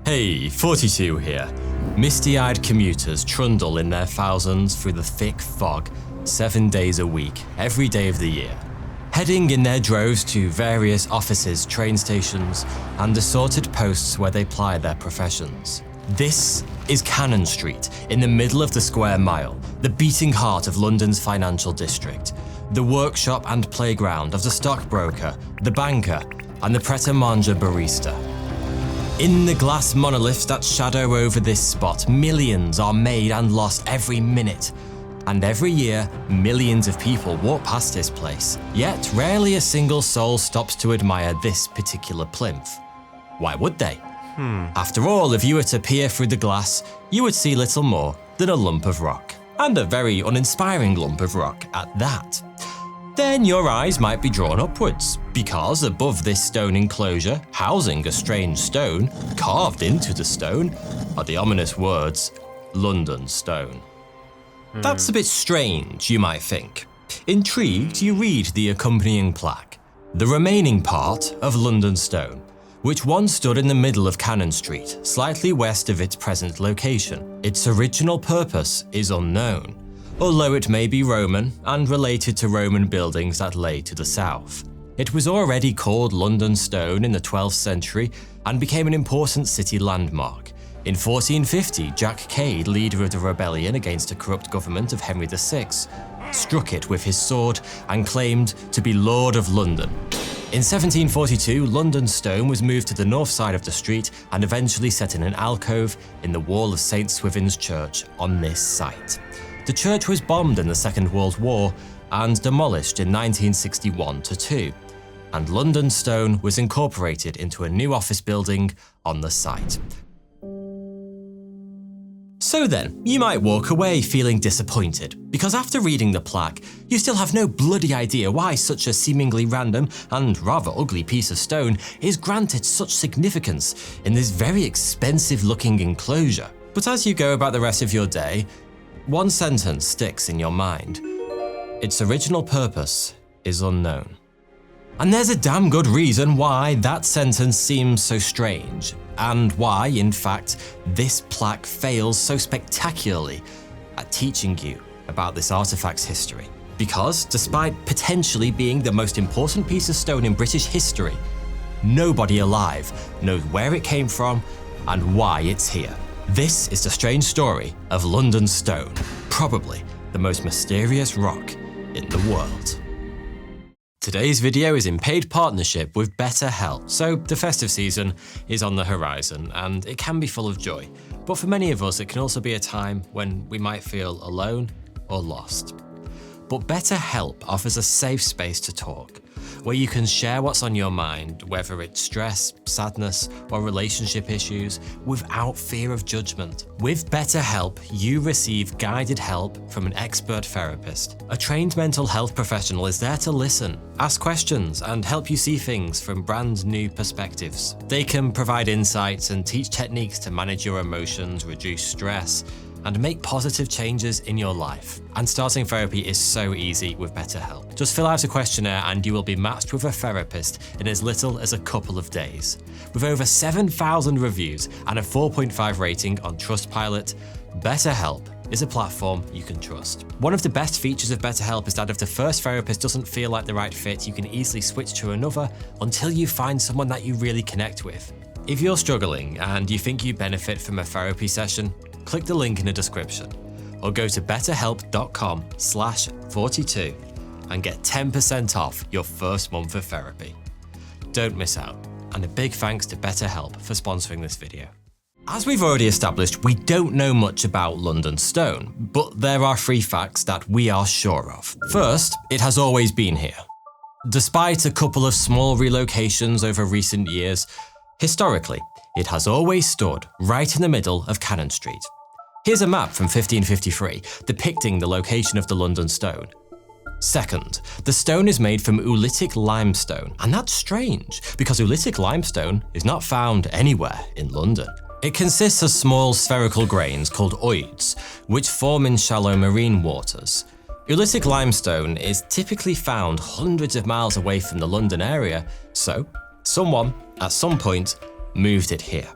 Hey, 42 here. Misty-eyed commuters trundle in their thousands through the thick fog, 7 days a week, every day of the year, heading in their droves to various offices, train stations, and assorted posts where they ply their professions. This is Cannon Street, in the middle of the Square Mile, the beating heart of London's financial district, the workshop and playground of the stockbroker, the banker, and the pret-a-manger barista. In the glass monoliths that shadow over this spot, millions are made and lost every minute. And every year, millions of people walk past this place. Yet, rarely a single soul stops to admire this particular plinth. Why would they? After all, if you were to peer through the glass, you would see little more than a lump of rock. And a very uninspiring lump of rock at that. Then your eyes might be drawn upwards, because above this stone enclosure, housing a strange stone, carved into the stone, are the ominous words, London Stone. That's a bit strange, you might think. Intrigued, you read the accompanying plaque, the remaining part of London Stone, which once stood in the middle of Cannon Street, slightly west of its present location. Its original purpose is unknown, although it may be Roman and related to Roman buildings that lay to the south. It was already called London Stone in the 12th century and became an important city landmark. In 1450, Jack Cade, leader of the rebellion against a corrupt government of Henry VI, struck it with his sword and claimed to be Lord of London. In 1742, London Stone was moved to the north side of the street and eventually set in an alcove in the wall of St. Swithin's Church on this site. The church was bombed in the Second World War and demolished in 1961-2, and London Stone was incorporated into a new office building on the site. So then, you might walk away feeling disappointed, because after reading the plaque, you still have no bloody idea why such a seemingly random and rather ugly piece of stone is granted such significance in this very expensive-looking enclosure. But as you go about the rest of your day, one sentence sticks in your mind. Its original purpose is unknown. And there's a damn good reason why that sentence seems so strange, and why, in fact, this plaque fails so spectacularly at teaching you about this artifact's history. Because, despite potentially being the most important piece of stone in British history, nobody alive knows where it came from and why it's here. This is the strange story of London Stone, probably the most mysterious rock in the world. Today's video is in paid partnership with BetterHelp. So the festive season is on the horizon and it can be full of joy. But for many of us, it can also be a time when we might feel alone or lost. But BetterHelp offers a safe space to talk, where you can share what's on your mind, whether it's stress, sadness, or relationship issues, without fear of judgment. With BetterHelp, you receive guided help from an expert therapist. A trained mental health professional is there to listen, ask questions, and help you see things from brand new perspectives. They can provide insights and teach techniques to manage your emotions, reduce stress, and make positive changes in your life. And starting therapy is so easy with BetterHelp. Just fill out a questionnaire and you will be matched with a therapist in as little as a couple of days. With over 7,000 reviews and a 4.5 rating on Trustpilot, BetterHelp is a platform you can trust. One of the best features of BetterHelp is that if the first therapist doesn't feel like the right fit, you can easily switch to another until you find someone that you really connect with. If you're struggling and you think you benefit from a therapy session, click the link in the description or go to betterhelp.com/42 and get 10% off your first month of therapy. Don't miss out, and a big thanks to BetterHelp for sponsoring this video. As we've already established, we don't know much about London Stone, but there are 3 facts that we are sure of. First, it has always been here. Despite a couple of small relocations over recent years, historically, it has always stood right in the middle of Cannon Street. Here's a map from 1553 depicting the location of the London Stone. Second, the stone is made from oolitic limestone, and that's strange because oolitic limestone is not found anywhere in London. It consists of small spherical grains called oids, which form in shallow marine waters. Oolitic limestone is typically found hundreds of miles away from the London area, so someone, at some point, moved it here.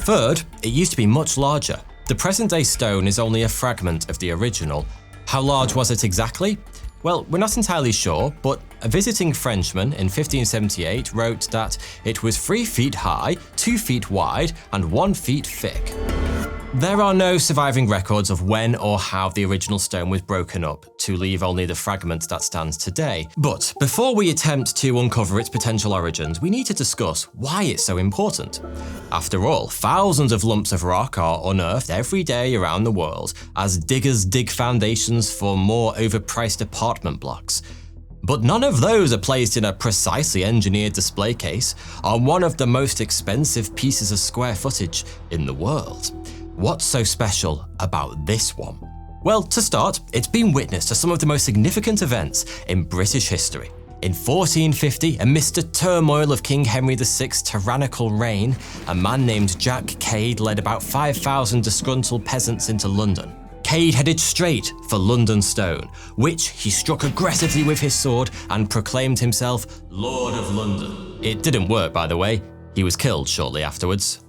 Third, it used to be much larger. The present-day stone is only a fragment of the original. How large was it exactly? Well, we're not entirely sure, but a visiting Frenchman in 1578 wrote that it was 3 feet high, 2 feet wide, and 1 foot thick. There are no surviving records of when or how the original stone was broken up, to leave only the fragment that stands today. But before we attempt to uncover its potential origins, we need to discuss why it's so important. After all, thousands of lumps of rock are unearthed every day around the world as diggers dig foundations for more overpriced apartment blocks. But none of those are placed in a precisely engineered display case on one of the most expensive pieces of square footage in the world. What's so special about this one? Well, to start, it's been witness to some of the most significant events in British history. In 1450, amidst the turmoil of King Henry VI's tyrannical reign, a man named Jack Cade led about 5,000 disgruntled peasants into London. Cade headed straight for London Stone, which he struck aggressively with his sword and proclaimed himself Lord of London. It didn't work, by the way. He was killed shortly afterwards.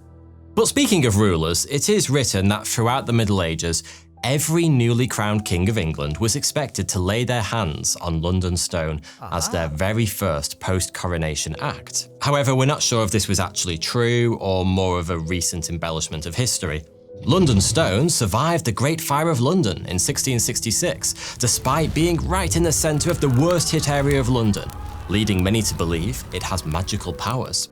But speaking of rulers, it is written that throughout the Middle Ages, every newly crowned king of England was expected to lay their hands on London Stone as their very first post-coronation act. However, we're not sure if this was actually true or more of a recent embellishment of history. London Stone survived the Great Fire of London in 1666, despite being right in the centre of the worst hit area of London, leading many to believe it has magical powers.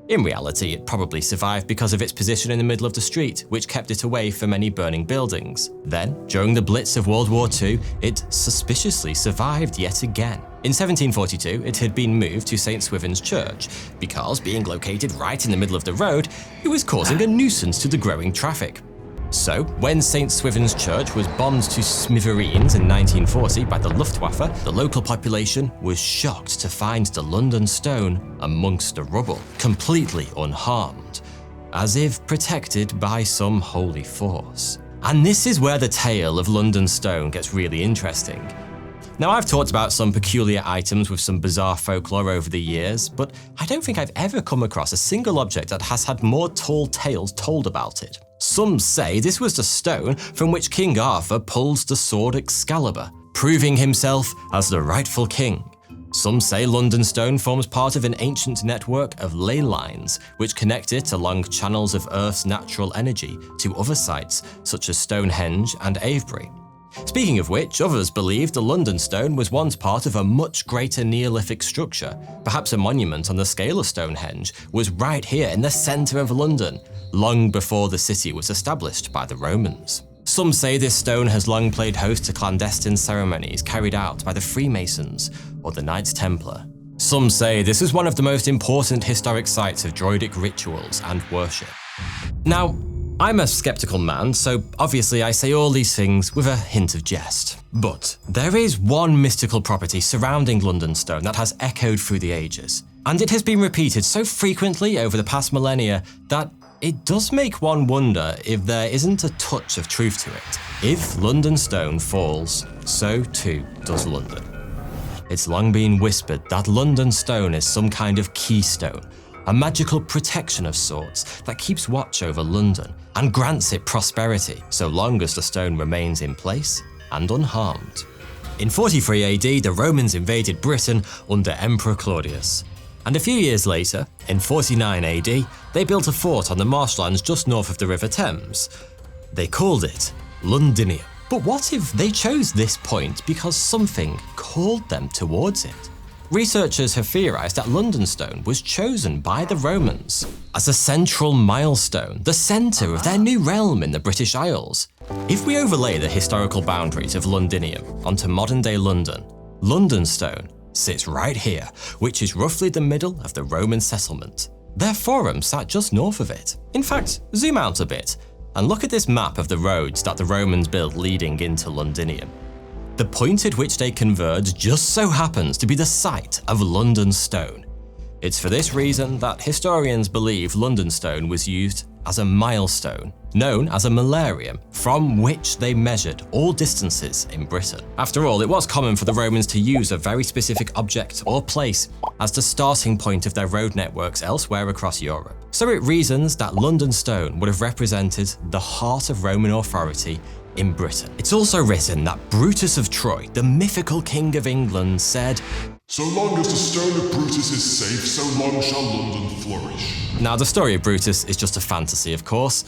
In reality, it probably survived because of its position in the middle of the street, which kept it away from any burning buildings. Then, during the Blitz of World War II, it suspiciously survived yet again. In 1742, it had been moved to St. Swithin's Church, because being located right in the middle of the road, it was causing a nuisance to the growing traffic. So, when St. Swithin's Church was bombed to smithereens in 1940 by the Luftwaffe, the local population was shocked to find the London Stone amongst the rubble, completely unharmed, as if protected by some holy force. And this is where the tale of London Stone gets really interesting. Now, I've talked about some peculiar items with some bizarre folklore over the years, but I don't think I've ever come across a single object that has had more tall tales told about it. Some say this was the stone from which King Arthur pulled the sword Excalibur, proving himself as the rightful king. Some say London Stone forms part of an ancient network of ley lines, which connect it along channels of Earth's natural energy to other sites such as Stonehenge and Avebury. Speaking of which, others believe the London Stone was once part of a much greater Neolithic structure. Perhaps a monument on the scale of Stonehenge was right here in the centre of London, long before the city was established by the Romans. Some say this stone has long played host to clandestine ceremonies carried out by the Freemasons or the Knights Templar. Some say this is one of the most important historic sites of Druidic rituals and worship. Now, I'm a skeptical man, so obviously I say all these things with a hint of jest. But there is one mystical property surrounding London Stone that has echoed through the ages, and it has been repeated so frequently over the past millennia that it does make one wonder if there isn't a touch of truth to it. If London Stone falls, so too does London. It's long been whispered that London Stone is some kind of keystone, a magical protection of sorts that keeps watch over London and grants it prosperity so long as the stone remains in place and unharmed. In 43 AD, the Romans invaded Britain under Emperor Claudius. And a few years later, in 49 AD, they built a fort on the marshlands just north of the River Thames. They called it Londinium. But what if they chose this point because something called them towards it? Researchers have theorized that London Stone was chosen by the Romans as a central milestone, the center of their new realm in the British Isles. If we overlay the historical boundaries of Londinium onto modern-day London, London Stone sits right here, which is roughly the middle of the Roman settlement. Their forum sat just north of it. In fact, zoom out a bit and look at this map of the roads that the Romans built leading into Londinium. The point at which they converge just so happens to be the site of London Stone. It's for this reason that historians believe London stone was used as a milestone, known as a millenarium, from which they measured all distances in Britain. After all, it was common for the Romans to use a very specific object or place as the starting point of their road networks elsewhere across Europe. So it reasons that London stone would have represented the heart of Roman authority in Britain. It's also written that Brutus of Troy, the mythical king of England, said, "So long as the stone of Brutus is safe, so long shall London flourish." Now, the story of Brutus is just a fantasy, of course.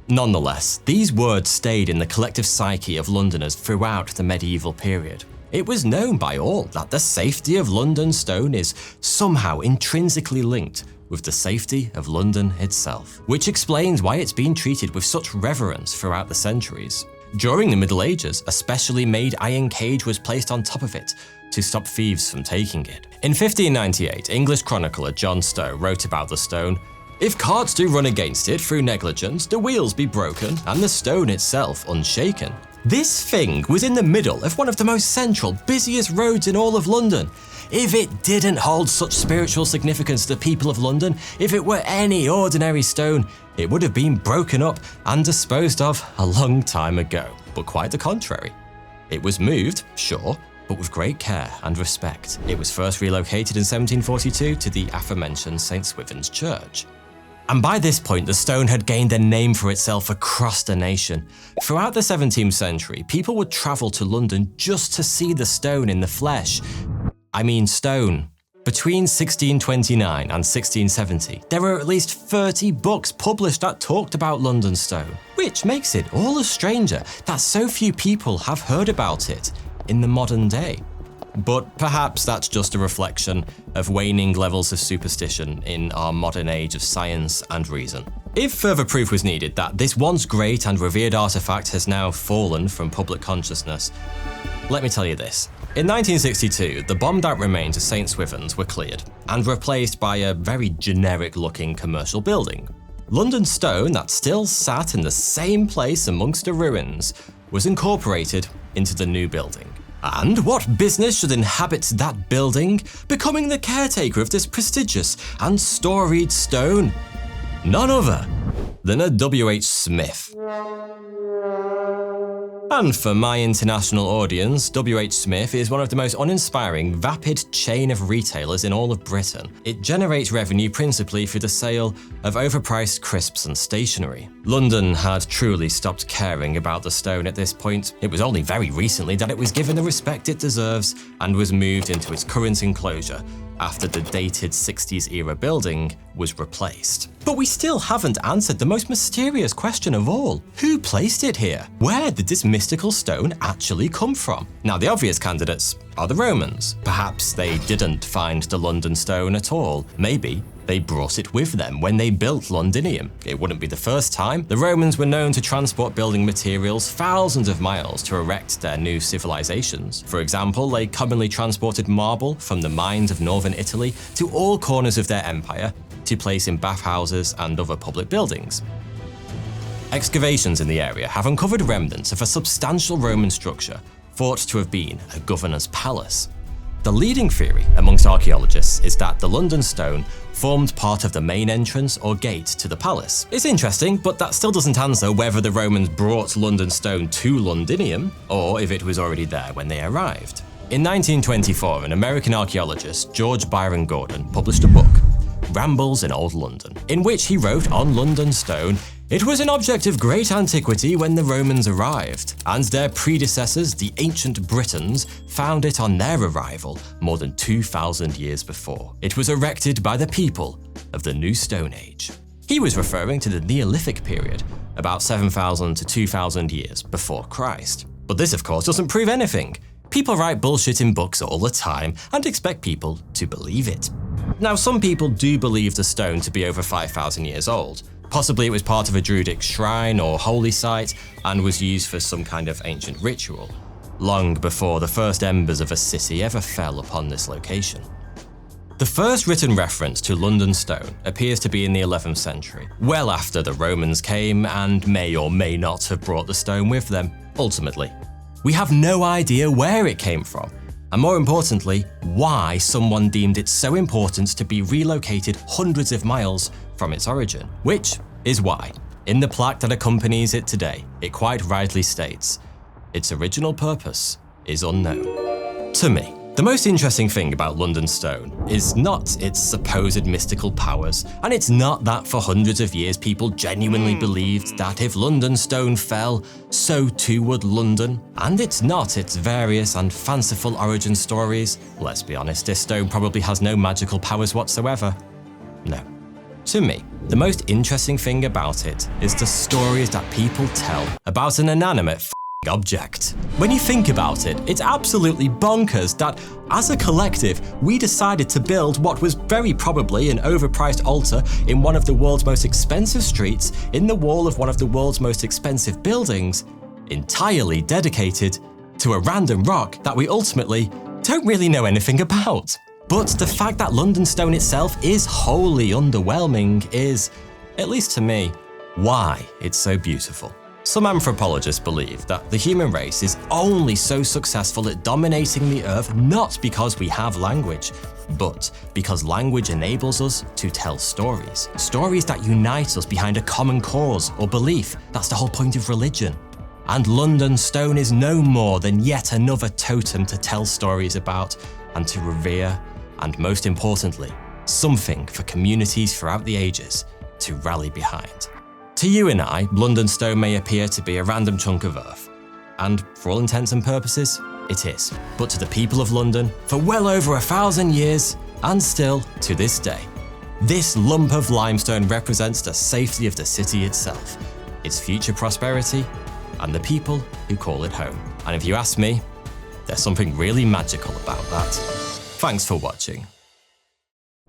Nonetheless, these words stayed in the collective psyche of Londoners throughout the medieval period. It was known by all that the safety of London stone is somehow intrinsically linked with the safety of London itself, which explains why it's been treated with such reverence throughout the centuries. During the Middle Ages, a specially made iron cage was placed on top of it to stop thieves from taking it. In 1598, English chronicler John Stow wrote about the stone, "If carts do run against it through negligence, the wheels be broken and the stone itself unshaken." This thing was in the middle of one of the most central, busiest roads in all of London. If it didn't hold such spiritual significance to the people of London, if it were any ordinary stone, it would have been broken up and disposed of a long time ago. But quite the contrary. It was moved, sure, but with great care and respect. It was first relocated in 1742 to the aforementioned St. Swithin's Church. And by this point, the stone had gained a name for itself across the nation. Throughout the 17th century, people would travel to London just to see the stone in the flesh. I mean stone. Between 1629 and 1670, there were at least 30 books published that talked about London stone, which makes it all the stranger that so few people have heard about it in the modern day. But perhaps that's just a reflection of waning levels of superstition in our modern age of science and reason. If further proof was needed that this once great and revered artifact has now fallen from public consciousness, let me tell you this. In 1962, the bombed-out remains of St. Swithin's were cleared and replaced by a very generic-looking commercial building. London stone that still sat in the same place amongst the ruins was incorporated into the new building. And what business should inhabit that building, becoming the caretaker of this prestigious and storied stone? None other than a W.H. Smith. And for my international audience, W.H. Smith is one of the most uninspiring, vapid chain of retailers in all of Britain. It generates revenue principally through the sale of overpriced crisps and stationery. London had truly stopped caring about the stone at this point. It was only very recently that it was given the respect it deserves and was moved into its current enclosure after the dated 60s era building was replaced. But we still haven't answered the most mysterious question of all. Who placed it here? Where did this mystical stone actually come from? Now, the obvious candidates are the Romans. Perhaps they didn't find the London stone at all. Maybe they brought it with them when they built Londinium. It wouldn't be the first time. The Romans were known to transport building materials thousands of miles to erect their new civilizations. For example, they commonly transported marble from the mines of northern Italy to all corners of their empire to place in bathhouses and other public buildings. Excavations in the area have uncovered remnants of a substantial Roman structure thought to have been a governor's palace. The leading theory amongst archaeologists is that the London stone formed part of the main entrance or gate to the palace. It's interesting, but that still doesn't answer whether the Romans brought London stone to Londinium or if it was already there when they arrived. In 1924, an American archaeologist, George Byron Gordon, published a book, Rambles in Old London, in which he wrote on London stone, "It was an object of great antiquity when the Romans arrived, and their predecessors, the ancient Britons, found it on their arrival more than 2,000 years before. It was erected by the people of the New Stone Age." He was referring to the Neolithic period, about 7,000 to 2,000 years before Christ. But this, of course, doesn't prove anything. People write bullshit in books all the time and expect people to believe it. Now, some people do believe the stone to be over 5,000 years old. Possibly it was part of a Druidic shrine or holy site and was used for some kind of ancient ritual, long before the first embers of a city ever fell upon this location. The first written reference to London stone appears to be in the 11th century, well after the Romans came and may or may not have brought the stone with them. Ultimately, we have no idea where it came from, and more importantly, why someone deemed it so important to be relocated hundreds of miles from its origin. Which is why, in the plaque that accompanies it today, it quite rightly states, its original purpose is unknown. To me, the most interesting thing about London Stone is not its supposed mystical powers, and it's not that for hundreds of years people genuinely believed that if London Stone fell, so too would London, and it's not its various and fanciful origin stories. Let's be honest, this stone probably has no magical powers whatsoever. No. To me, the most interesting thing about it is the stories that people tell about an inanimate object. When you think about it, it's absolutely bonkers that, as a collective, we decided to build what was very probably an overpriced altar in one of the world's most expensive streets, in the wall of one of the world's most expensive buildings, entirely dedicated to a random rock that we ultimately don't really know anything about. But the fact that London Stone itself is wholly underwhelming is, at least to me, why it's so beautiful. Some anthropologists believe that the human race is only so successful at dominating the earth not because we have language, but because language enables us to tell stories. Stories that unite us behind a common cause or belief. That's the whole point of religion. And London Stone is no more than yet another totem to tell stories about and to revere, and most importantly, something for communities throughout the ages to rally behind. To you and I, London Stone may appear to be a random chunk of earth, and for all intents and purposes, it is. But to the people of London, for well over 1,000 years, and still to this day, this lump of limestone represents the safety of the city itself, its future prosperity, and the people who call it home. And if you ask me, there's something really magical about that. Thanks for watching.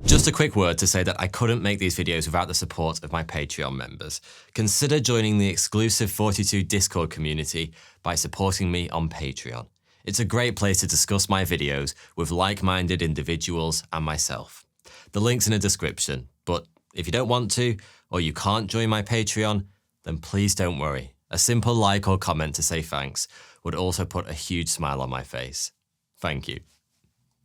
Just a quick word to say that I couldn't make these videos without the support of my Patreon members. Consider joining the exclusive 42 Discord community by supporting me on Patreon. It's a great place to discuss my videos with like-minded individuals and myself. The link's in the description, but if you don't want to, or you can't join my Patreon, then please don't worry. A simple like or comment to say thanks would also put a huge smile on my face. Thank you.